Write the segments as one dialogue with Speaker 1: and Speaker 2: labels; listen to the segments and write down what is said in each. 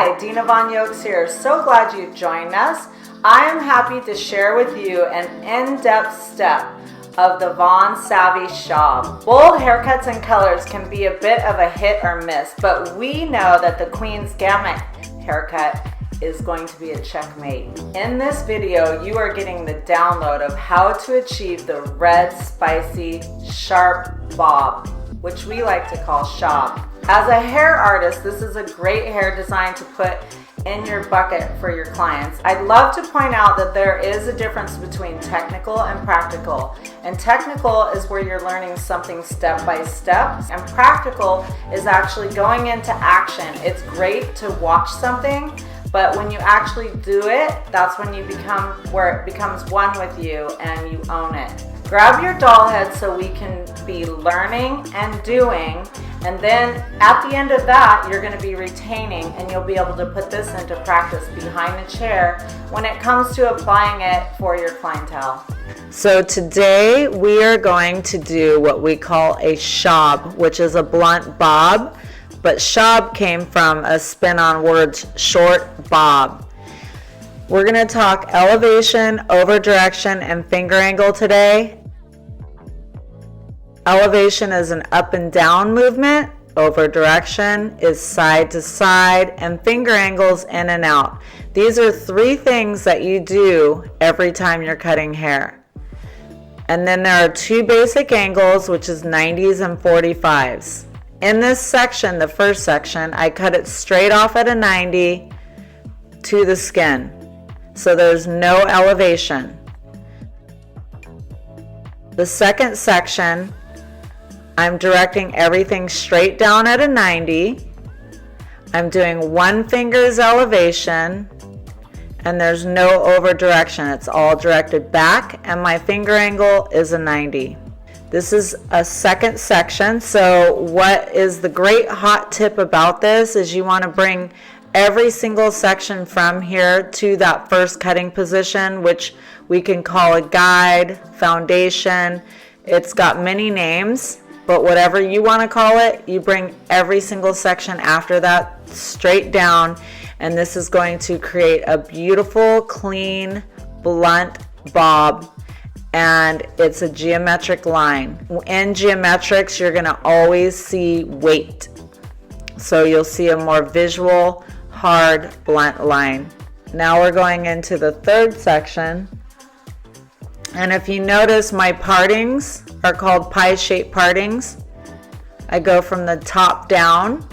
Speaker 1: Hi, Deena Von Yokes here. So glad you joined us. I am happy to share with you an in-depth step of the Von Savvy SHOB. Bold haircuts and colors can be a bit of a hit or miss, but we know that the Queen's Gamut haircut is going to be a checkmate. In this video, you are getting the download of how to achieve the red, spicy, sharp bob, which we like to call SHOB. As a hair artist, this is a great hair design to put in your bucket for your clients. I'd love to point out that there is a difference between technical and practical. And technical is where you're learning something step by step, and practical is actually going into action. It's great to watch something, but when you actually do it, that's when you become where it becomes one with you and you own it. Grab your doll head so we can be learning and doing, and then at the end of that, you're going to be retaining, and you'll be able to put this into practice behind the chair when it comes to applying it for your clientele. So today we are going to do what we call a SHOB, which is a blunt bob, but SHOB came from a spin on words, short bob. We're going to talk elevation, over direction, and finger angle today. Elevation is an up and down movement, over direction is side to side, and finger angles in and out. These are three things that you do every time you're cutting hair. And then there are two basic angles, which is 90s and 45s. In this section, the first section, I cut it straight off at a 90 to the skin. So there's no elevation. The second section, I'm directing everything straight down at a 90. I'm doing one finger's elevation, and there's no over direction. It's all directed back, and my finger angle is a 90. This is a second section. So what is the great hot tip about this is you want to bring every single section from here to that first cutting position, which we can call a guide, foundation. It's got many names, but whatever you want to call it, you bring every single section after that straight down, and this is going to create a beautiful, clean, blunt bob, and it's a geometric line. In geometrics, you're going to always see weight, so you'll see a more visual, hard, blunt line. Now we're going into the third section, and if you notice, my partings are called pie-shaped partings. I go from the top down,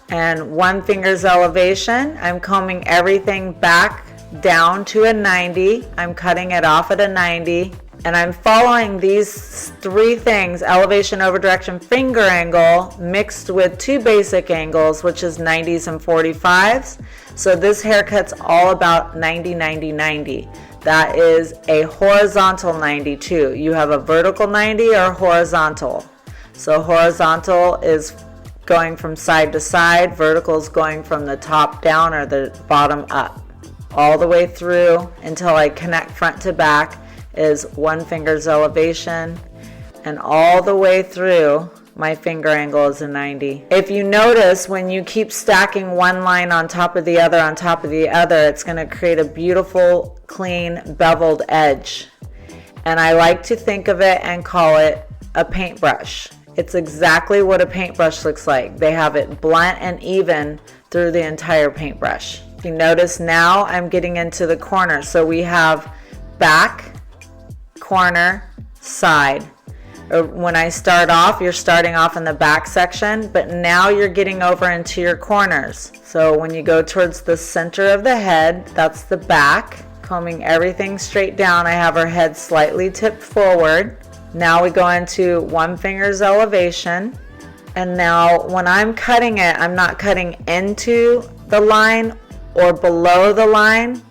Speaker 1: and one finger's elevation. I'm combing everything back down to a 90. I'm cutting it off at a 90, and I'm following these three things: elevation, over direction, finger angle, mixed with two basic angles, which is 90s and 45s. So this haircut's all about 90, 90, 90. That is a horizontal 90 too. You have a vertical 90 or horizontal. So horizontal is going from side to side, vertical is going from the top down or the bottom up. All the way through until I connect front to back is one finger's elevation, and all the way through my finger angle is a 90. If you notice, when you keep stacking one line on top of the other on top of the other, it's going to create a beautiful, clean, beveled edge. And I like to think of it and call it a paintbrush. It's exactly what a paintbrush looks like. They have it blunt and even through the entire paintbrush. You notice now I'm getting into the corner. So we have back, corner, side. When I start off, you're starting off in the back section, but now you're getting over into your corners. So when you go towards the center of the head, that's the back. Combing everything straight down, I have her head slightly tipped forward. Now we go into one finger's elevation. And now when I'm cutting it, I'm not cutting into the line or below the line.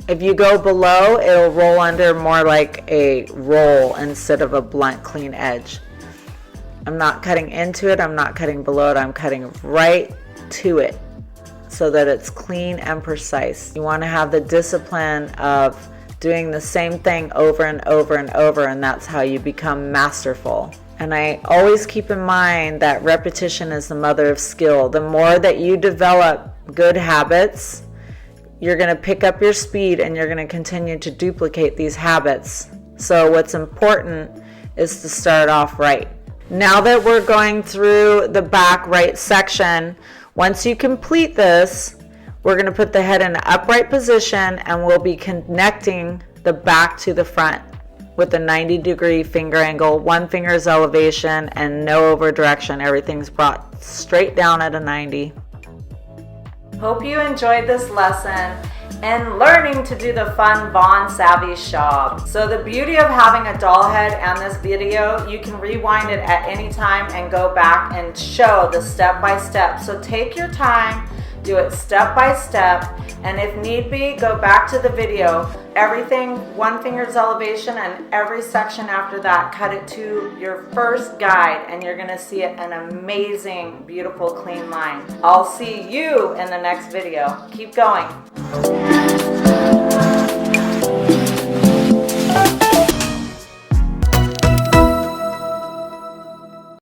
Speaker 1: If you go below, it'll roll under more like a roll instead of a blunt, clean edge. I'm not cutting into it, I'm not cutting below it, I'm cutting right to it so that it's clean and precise. You want to have the discipline of doing the same thing over and over and over, and that's how you become masterful. And I always keep in mind that repetition is the mother of skill. The more that you develop good habits, you're going to pick up your speed and you're going to continue to duplicate these habits. So what's important is to start off right. Now that we're going through the back right section, once you complete this, we're going to put the head in an upright position and we'll be connecting the back to the front with a 90-degree finger angle, 1 finger's elevation, and no over direction. Everything's brought straight down at a 90. Hope you enjoyed this lesson and learning to do the fun Von Savvy SHOB. So the beauty of having a doll head and this video, you can rewind it at any time and go back and show the step-by-step. So take your time, do it step by step, and if need be, go back to the video. Everything, 1 finger's elevation, and every section after that, cut it to your first guide, and you're gonna see an amazing, beautiful, clean line. I'll see you in the next video. Keep going.